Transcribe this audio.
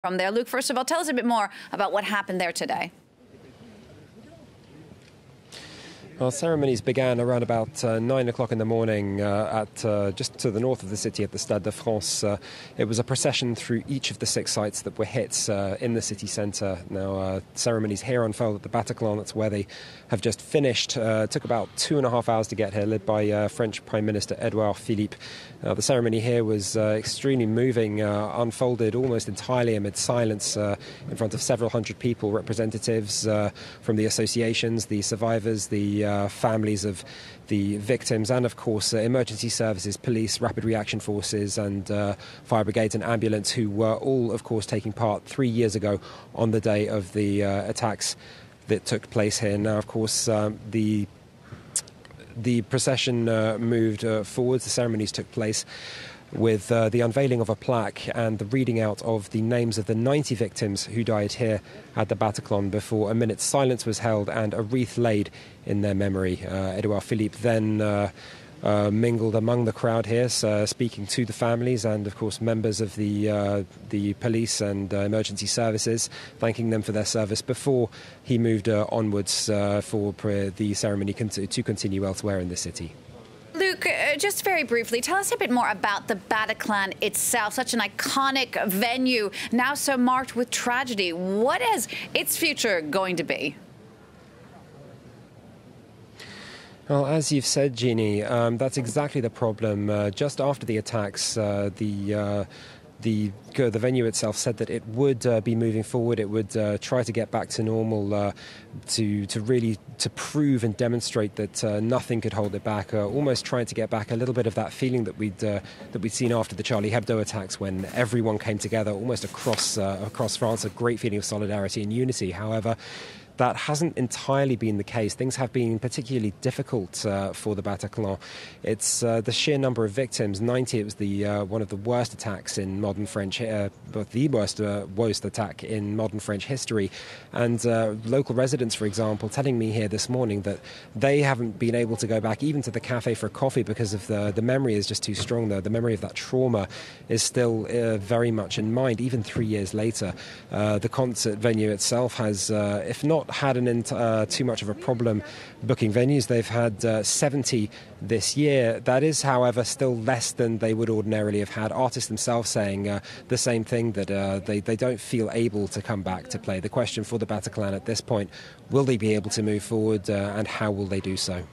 From there, Luke, first of all, tell us a bit more about what happened there today. Well, ceremonies began around about 9 o'clock in the morning at just to the north of the city at the Stade de France. It was a procession through each of the 6 sites that were hit in the city centre. Now, ceremonies here unfold at the Bataclan. That's where they have just finished. Took about 2.5 hours to get here, led by French Prime Minister Edouard Philippe. The ceremony here was extremely moving, unfolded almost entirely amid silence in front of several hundred people, representatives from the associations, the survivors, the families of the victims, and of course emergency services, police, rapid reaction forces and fire brigades and ambulance, who were all of course taking part 3 years ago on the day of the attacks that took place here. Now of course the procession moved forwards. The ceremonies took place with the unveiling of a plaque and the reading out of the names of the 90 victims who died here at the Bataclan before a minute's silence was held and a wreath laid in their memory. Edouard Philippe then mingled among the crowd here, speaking to the families and, of course, members of the police and emergency services, thanking them for their service before he moved onwards for the ceremony to continue elsewhere in the city. Luke, just very briefly, tell us a bit more about the Bataclan itself, such an iconic venue, now so marked with tragedy. What is its future going to be? Well, as you've said, Jeannie, that's exactly the problem. Just after the attacks, the venue itself said that it would be moving forward. It would try to get back to normal, to prove and demonstrate that nothing could hold it back. Almost trying to get back a little bit of that feeling that we'd seen after the Charlie Hebdo attacks, when everyone came together almost across France, a great feeling of solidarity and unity. However, that hasn't entirely been the case. Things have been particularly difficult for the Bataclan. It's the sheer number of victims, 90. It was one of the worst attacks in modern French, the worst attack in modern French history. And local residents, for example, telling me here this morning that they haven't been able to go back even to the cafe for a coffee because of the memory is just too strong there. The memory of that trauma is still very much in mind, even 3 years later. The concert venue itself has, if not had too much of a problem booking venues. They've had 70 this year. That is, however, still less than they would ordinarily have had. Artists themselves saying the same thing, that they don't feel able to come back to play. The question for the Bataclan at this point, will they be able to move forward and how will they do so?